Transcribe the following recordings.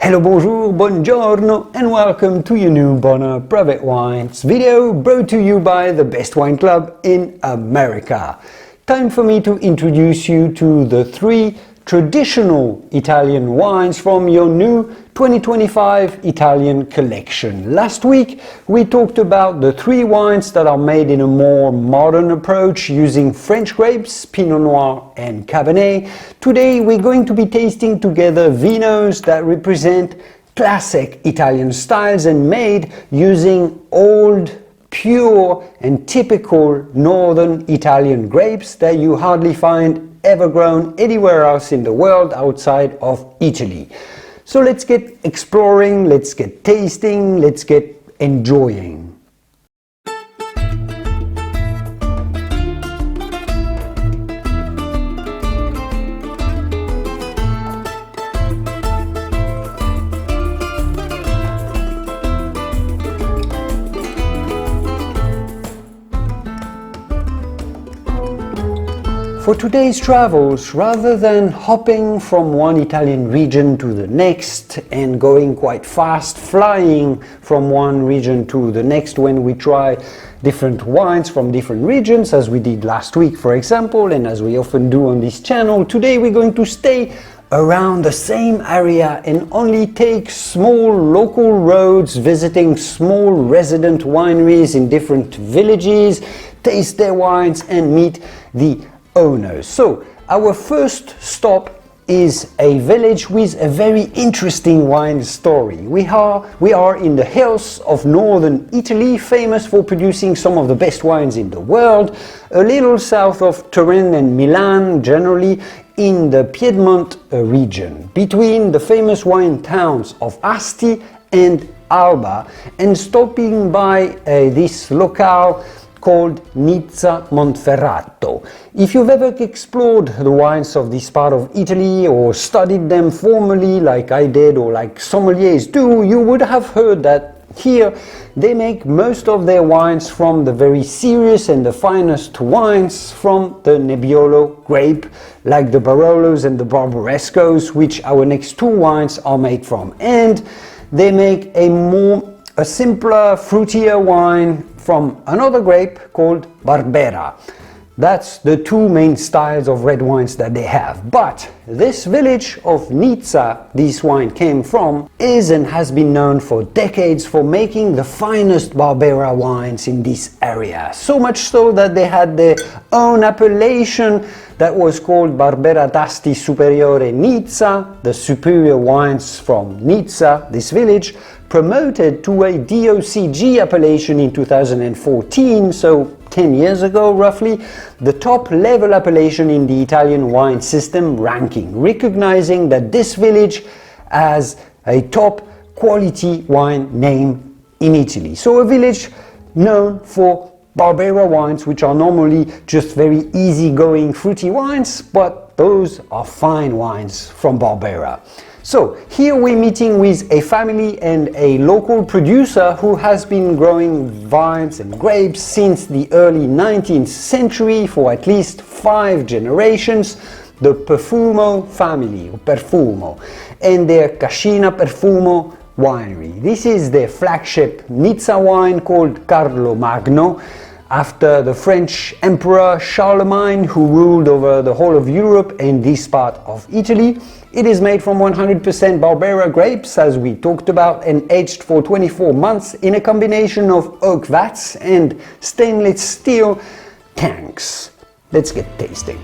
Hello, bonjour, buongiorno, and welcome to your new Bonner Private Wines video brought to you by the best wine club in America. Time for me to introduce you to the 3 traditional Italian wines from your new 2025 Italian collection. Last week we talked about the 3 wines that are made in a more modern approach using French grapes, Pinot Noir and Cabernet. Today we're going to be tasting together vinos that represent classic Italian styles and made using old, pure and typical northern Italian grapes that you hardly find ever grown anywhere else in the world outside of Italy. So let's get exploring, let's get tasting, let's get enjoying. For today's travels, rather than hopping from one Italian region to the next and going quite fast, flying from one region to the next when we try different wines from different regions, as we did last week, for example, and as we often do on this channel, today we're going to stay around the same area and only take small local roads, visiting small resident wineries in different villages, taste their wines and meet the owners. So our first stop is a village with a very interesting wine story. We are in the hills of northern Italy, famous for producing some of the best wines in the world, a little south of Turin and Milan, generally in the Piedmont region, between the famous wine towns of Asti and Alba, and stopping by this locale called Nizza Monferrato. If you've ever explored the wines of this part of Italy or studied them formally like I did or like sommeliers do, you would have heard that here they make most of their wines from the very serious and the finest wines from the Nebbiolo grape, like the Barolos and the Barbarescos, which our next 2 wines are made from. And they make a simpler, fruitier wine from another grape called Barbera. That's the 2 main styles of red wines that they have. But this village of Nizza this wine came from is and has been known for decades for making the finest Barbera wines in this area. So much so that they had their own appellation that was called Barbera d'Asti Superiore Nizza, the superior wines from Nizza, this village, promoted to a DOCG appellation in 2014, so 10 years ago roughly, the top level appellation in the Italian wine system ranking, recognizing that this village has a top quality wine name in Italy. So a village known for Barbera wines, which are normally just very easygoing fruity wines, but those are fine wines from Barbera. So here we're meeting with a family and a local producer who has been growing vines and grapes since the early 19th century for at least 5 generations, the Perfumo family, or Perfumo, and their Cascina Perfumo winery. This is their flagship Nizza wine called Carlo Magno, after the French Emperor Charlemagne, who ruled over the whole of Europe and this part of Italy. It is made from 100% Barbera grapes, as we talked about, and aged for 24 months in a combination of oak vats and stainless steel tanks. Let's get tasting.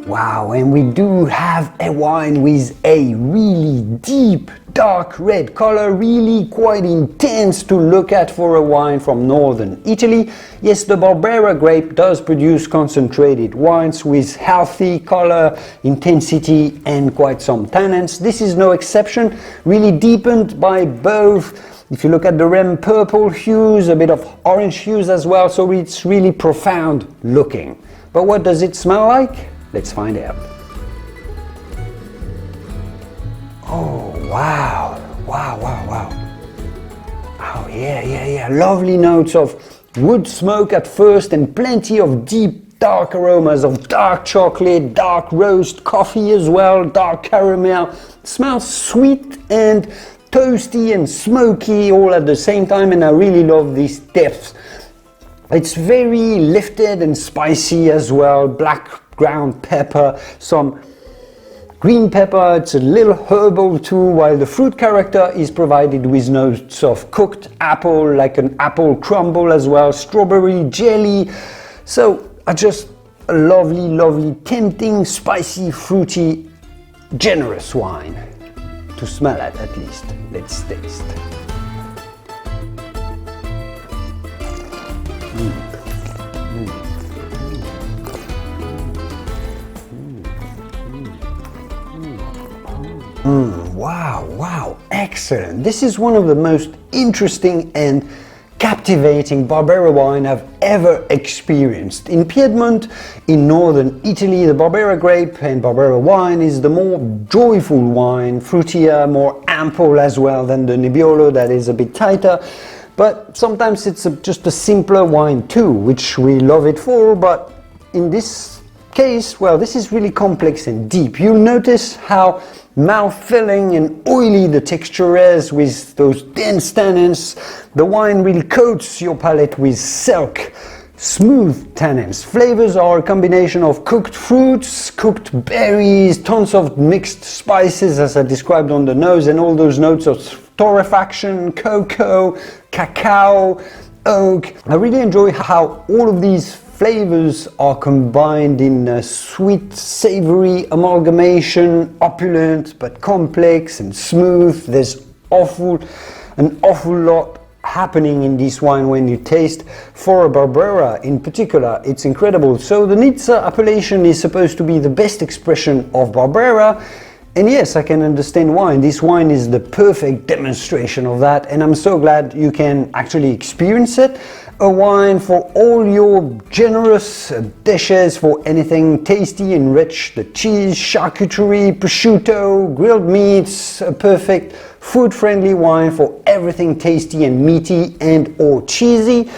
Wow, and we do have a wine with a really deep, dark red color, really quite intense to look at for a wine from northern Italy. Yes, the Barbera grape does produce concentrated wines with healthy color, intensity and quite some tannins. This is no exception, really deepened by both, if you look at the rim, purple hues, a bit of orange hues as well, so it's really profound looking. But what does it smell like? Let's find out. Oh, wow. Wow. Wow, yeah. Lovely notes of wood smoke at first and plenty of deep dark aromas of dark chocolate, dark roast, coffee as well, dark caramel. It smells sweet and toasty and smoky all at the same time, and I really love these depths. It's very lifted and spicy as well, black ground pepper, some green pepper, it's a little herbal too, while the fruit character is provided with notes of cooked apple, like an apple crumble as well, strawberry jelly. So just a lovely, tempting, spicy, fruity, generous wine. To smell at least. Let's taste. Wow, excellent. This is one of the most interesting and captivating Barbera wine I've ever experienced. In Piedmont, in northern Italy, the Barbera grape and Barbera wine is the more joyful wine, fruitier, more ample as well than the Nebbiolo that is a bit tighter. But sometimes it's just a simpler wine too, which we love it for, but in this case, well, this is really complex and deep. You'll notice how mouth-filling and oily the texture is with those dense tannins. The wine really coats your palate with silk, smooth tannins. Flavors are a combination of cooked fruits, cooked berries, tons of mixed spices as I described on the nose, and all those notes of torrefaction, cocoa, cacao, oak. I really enjoy how all of these flavors are combined in a sweet, savory amalgamation, opulent but complex and smooth. There's an awful lot happening in this wine when you taste. For a Barbera in particular, it's incredible. So the Nizza appellation is supposed to be the best expression of Barbera. And yes, I can understand why. This wine is the perfect demonstration of that, and I'm so glad you can actually experience it. A wine for all your generous dishes, for anything tasty and rich, the cheese, charcuterie, prosciutto, grilled meats, a perfect food-friendly wine for everything tasty and meaty and or cheesy,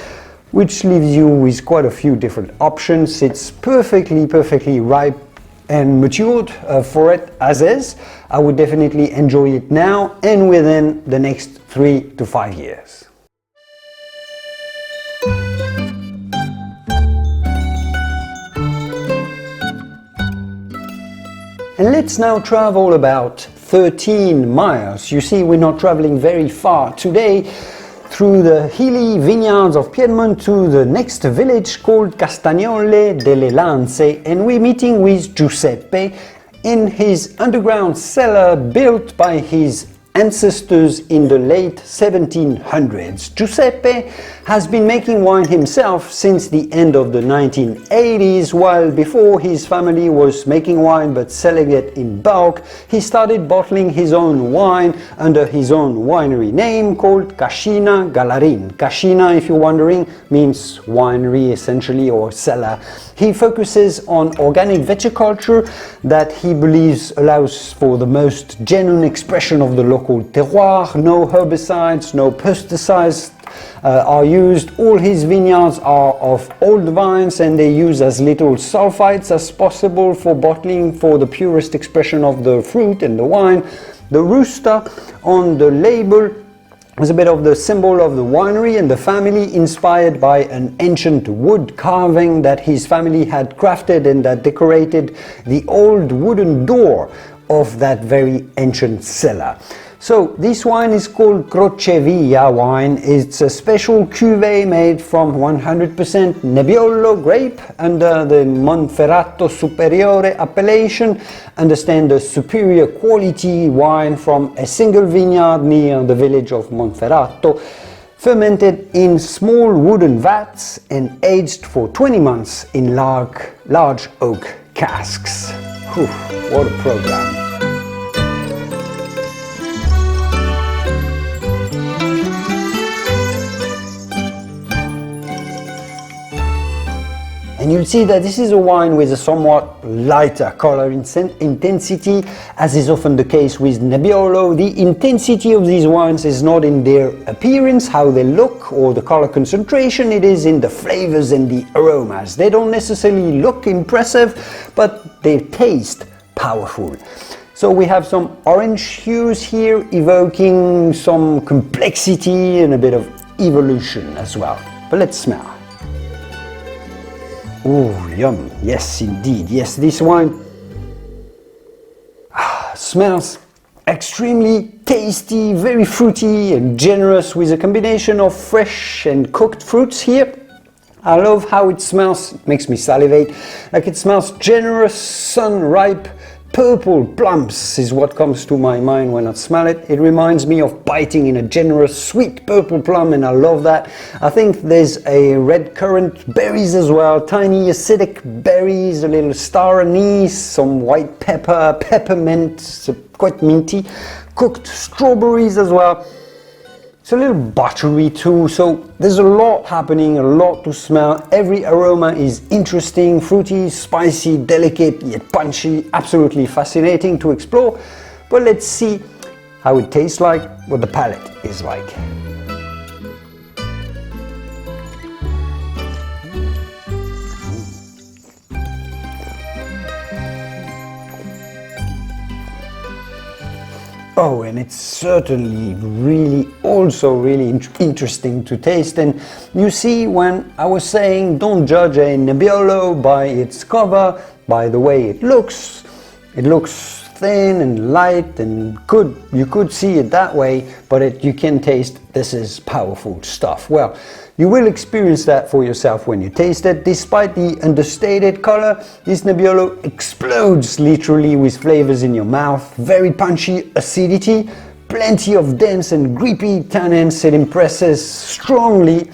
which leaves you with quite a few different options. It's perfectly ripe and matured for it as is. I would definitely enjoy it now and within the next 3 to 5 years. And let's now travel about 13 miles. You see, we're not traveling very far today through the hilly vineyards of Piedmont to the next village called Castagnole delle Lance, and we're meeting with Giuseppe in his underground cellar built by his ancestors in the late 1700s. Giuseppe has been making wine himself since the end of the 1980s, while before his family was making wine but selling it in bulk, he started bottling his own wine under his own winery name called Cascina Galarin. Cascina, if you're wondering, means winery essentially, or cellar. He focuses on organic viticulture that he believes allows for the most genuine expression of the local terroir. No herbicides, no pesticides are used. All his vineyards are of old vines and they use as little sulfites as possible for bottling for the purest expression of the fruit and the wine. The rooster on the label is a bit of the symbol of the winery and the family, inspired by an ancient wood carving that his family had crafted and that decorated the old wooden door of that very ancient cellar. So this wine is called Crocevia wine. It's a special cuvée made from 100% Nebbiolo grape under the Monferrato Superiore appellation. Understand the superior quality wine from a single vineyard near the village of Monferrato, fermented in small wooden vats and aged for 20 months in large oak casks. Whew, what a program. And you'll see that this is a wine with a somewhat lighter color intensity, as is often the case with Nebbiolo. The intensity of these wines is not in their appearance, how they look, or the color concentration, it is in the flavors and the aromas. They don't necessarily look impressive, but they taste powerful. So we have some orange hues here, evoking some complexity and a bit of evolution as well. But let's smell. Oh, yum. Yes, indeed. Yes, this wine smells extremely tasty, very fruity and generous, with a combination of fresh and cooked fruits here. I love how it smells. It makes me salivate. Like, it smells generous, sun-ripe, purple plums is what comes to my mind when I smell it. It reminds me of biting in a generous, sweet purple plum, and I love that. I think there's a red currant berries as well, tiny acidic berries, a little star anise, some white pepper, peppermint, quite minty, cooked strawberries as well. It's a little buttery too, so there's a lot happening, a lot to smell. Every aroma is interesting, fruity, spicy, delicate, yet punchy, absolutely fascinating to explore. But let's see how it tastes like, what the palate is like. Oh, and it's certainly also really interesting to taste. And you see, when I was saying don't judge a Nebbiolo by its cover, by the way it looks thin and light and good. You could see it that way, but you can taste this is powerful stuff. Well, you will experience that for yourself when you taste it. Despite the understated color, this Nebbiolo explodes literally with flavors in your mouth. Very punchy acidity, plenty of dense and grapey tannins. It impresses strongly.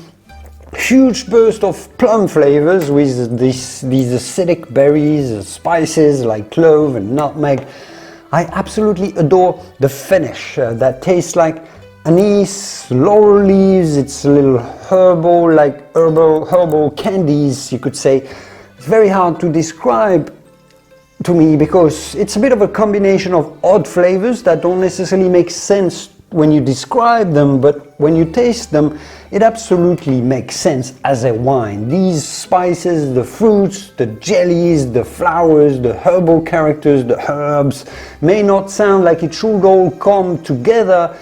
Huge burst of plum flavors with these acidic berries, spices like clove and nutmeg. I absolutely adore the finish that tastes like anise, laurel leaves. It's a little herbal, like herbal candies, you could say. It's very hard to describe to me because it's a bit of a combination of odd flavors that don't necessarily make sense when you describe them, but when you taste them, it absolutely makes sense as a wine. These spices, the fruits, the jellies, the flowers, the herbal characters, the herbs, may not sound like it should all come together.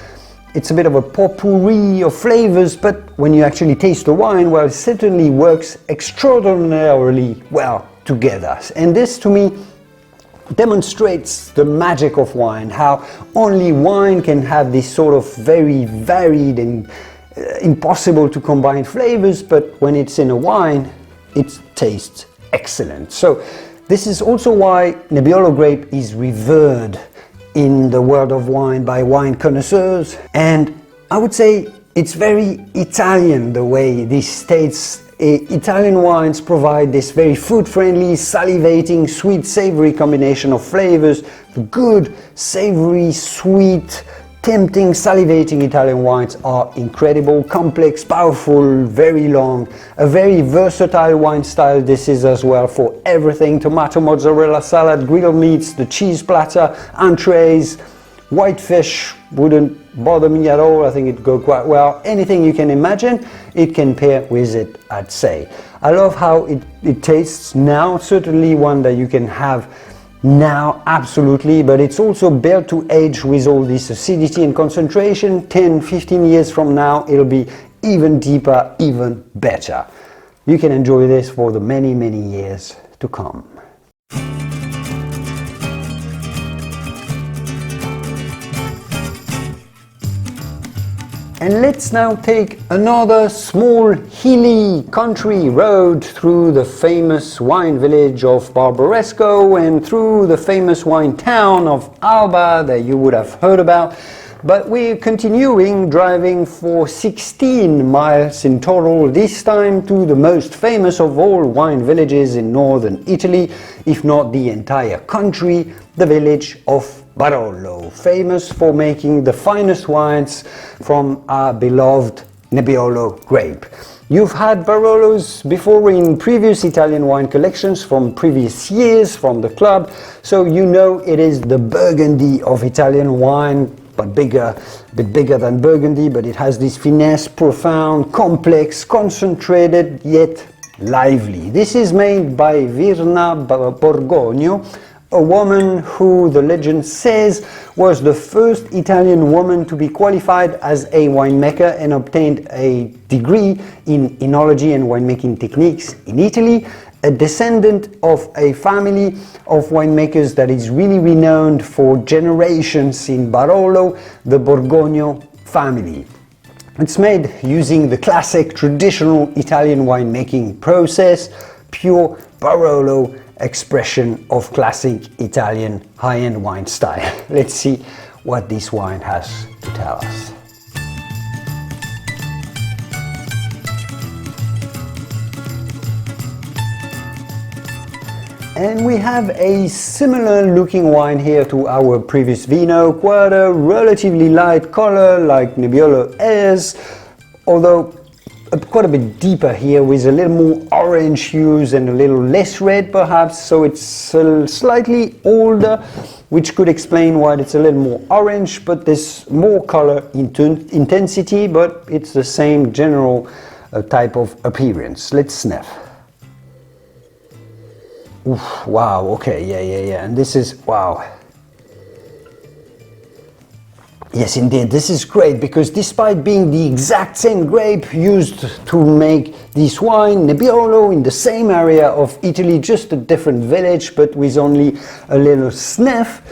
It's a bit of a potpourri of flavors, but when you actually taste the wine, well, it certainly works extraordinarily well together. And this, to me, demonstrates the magic of wine, how only wine can have this sort of very varied and impossible to combine flavors, but when it's in a wine, it tastes excellent. So this is also why Nebbiolo grape is revered in the world of wine by wine connoisseurs, and I would say it's very Italian the way these states Italian wines provide this very food-friendly, salivating, sweet, savory combination of flavors. The good, savory, sweet, tempting, salivating Italian wines are incredible, complex, powerful, very long, a very versatile wine style. This is as well for everything: tomato mozzarella salad, grilled meats, the cheese platter, entrees, white fish wouldn't bother me at all. I think it'd go quite well. Anything you can imagine, it can pair with it, I'd say. I love how it tastes now, certainly one that you can have now, absolutely, but it's also built to age with all this acidity and concentration. 10-15 years from now, it'll be even deeper, even better. You can enjoy this for the many years to come. And let's now take another small hilly country road through the famous wine village of Barbaresco and through the famous wine town of Alba that you would have heard about. But we're continuing driving for 16 miles in total, this time to the most famous of all wine villages in northern Italy, if not the entire country, the village of Barolo, famous for making the finest wines from our beloved Nebbiolo grape. You've had Barolos before in previous Italian wine collections from previous years from the club, so you know it is the Burgundy of Italian wine, but bigger, a bit bigger than Burgundy, but it has this finesse, profound, complex, concentrated, yet lively. This is made by Virna Borgognot, a woman who the legend says was the first Italian woman to be qualified as a winemaker and obtained a degree in enology and winemaking techniques in Italy, a descendant of a family of winemakers that is really renowned for generations in Barolo, the Borgognot family. It's made using the classic traditional Italian winemaking process, pure Barolo expression of classic Italian high-end wine style. Let's see what this wine has to tell us. And we have a similar looking wine here to our previous vino, quite a relatively light color like Nebbiolo is, although quite a bit deeper here with a little more orange hues and a little less red perhaps, so it's slightly older, which could explain why it's a little more orange, but there's more color intensity, but it's the same general type of appearance. Let's sniff. Oof, wow, okay, yeah, and this is, wow. Yes, indeed, this is great, because despite being the exact same grape used to make this wine, Nebbiolo, in the same area of Italy, just a different village, but with only a little sniff,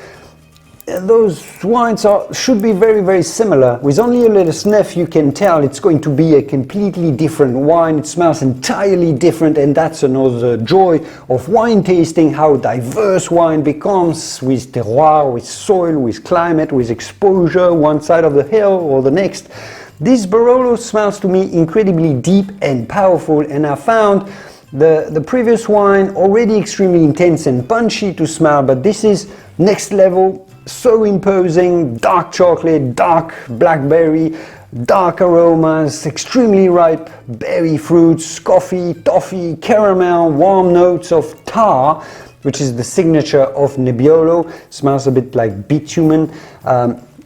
those wines should be very, very similar. With only a little sniff, you can tell it's going to be a completely different wine. It smells entirely different, and that's another joy of wine tasting, how diverse wine becomes with terroir, with soil, with climate, with exposure, one side of the hill or the next. This Barolo smells to me incredibly deep and powerful, and I found the previous wine already extremely intense and punchy to smell, but this is next level. So imposing, dark chocolate, dark blackberry, dark aromas, extremely ripe berry fruits, coffee, toffee, caramel, warm notes of tar, which is the signature of Nebbiolo. Smells a bit like bitumen.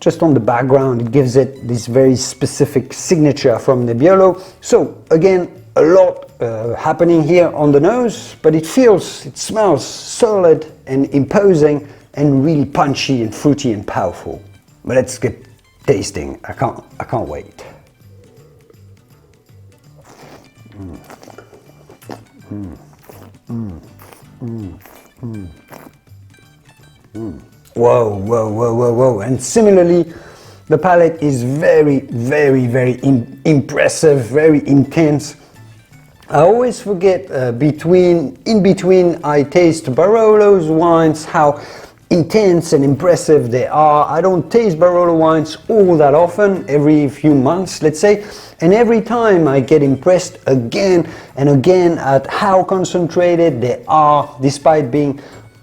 Just on the background, it gives it this very specific signature from Nebbiolo. So again, a lot happening here on the nose, but it smells solid and imposing, and really punchy and fruity and powerful. But let's get tasting. I can't wait. Whoa. And similarly, the palate is very, very, very impressive, very intense. I always forget in between I taste Barolo's wines, how intense and impressive they are. I don't taste Barolo wines all that often, every few months, let's say, and every time I get impressed again and again at how concentrated they are, despite being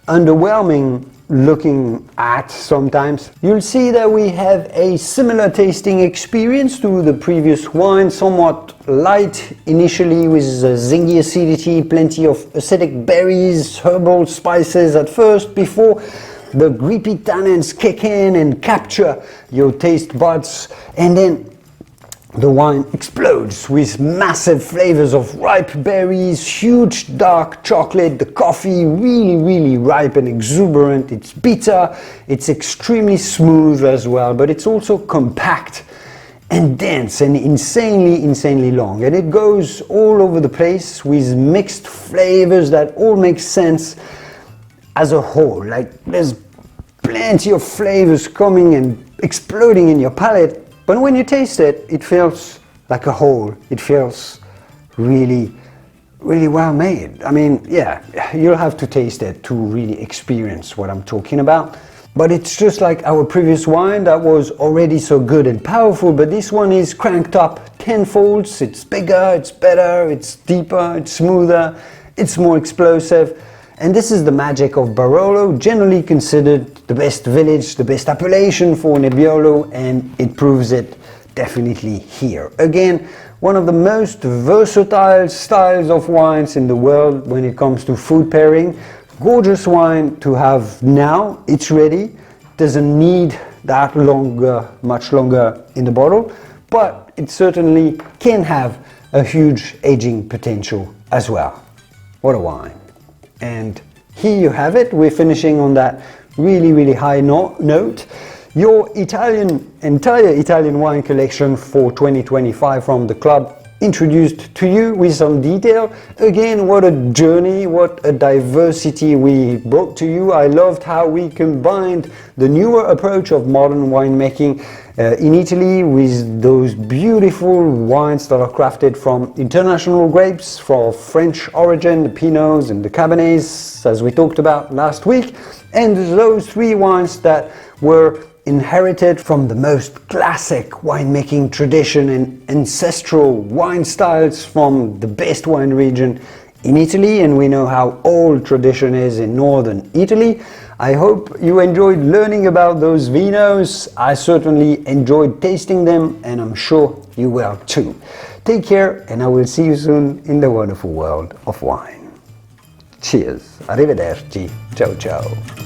underwhelming looking at sometimes. You'll see that we have a similar tasting experience to the previous wine, somewhat light initially with zingy acidity, plenty of acidic berries, herbal spices at first, before the grapey tannins kick in and capture your taste buds, and then the wine explodes with massive flavors of ripe berries, huge dark chocolate, the coffee really, really ripe and exuberant. It's bitter, it's extremely smooth as well, but it's also compact and dense and insanely long. And it goes all over the place with mixed flavors that all make sense as a whole. Like, there's plenty of flavors coming and exploding in your palate, but when you taste it, it feels like a whole. It feels really, really well made. I mean, yeah, you'll have to taste it to really experience what I'm talking about. But it's just like our previous wine that was already so good and powerful, but this one is cranked up tenfold. It's bigger, it's better, it's deeper, it's smoother, it's more explosive. And this is the magic of Barolo, generally considered the best village, the best appellation for Nebbiolo, and it proves it definitely here. Again, one of the most versatile styles of wines in the world when it comes to food pairing. Gorgeous wine to have now, it's ready, doesn't need that much longer in the bottle, but it certainly can have a huge aging potential as well. What a wine. And here you have it, we're finishing on that really high note. Your entire Italian wine collection for 2025 from the club introduced to you with some detail. Again, what a journey, what a diversity we brought to you. I loved how we combined the newer approach of modern winemaking in Italy with those beautiful wines that are crafted from international grapes for French origin, the Pinots and the Cabernets, as we talked about last week, and those three wines that were inherited from the most classic winemaking tradition and ancestral wine styles from the best wine region in Italy, and we know how old tradition is in northern Italy. I hope you enjoyed learning about those vinos. I certainly enjoyed tasting them, and I'm sure you will too. Take care, and I will see you soon in the wonderful world of wine. Cheers, arrivederci, ciao ciao.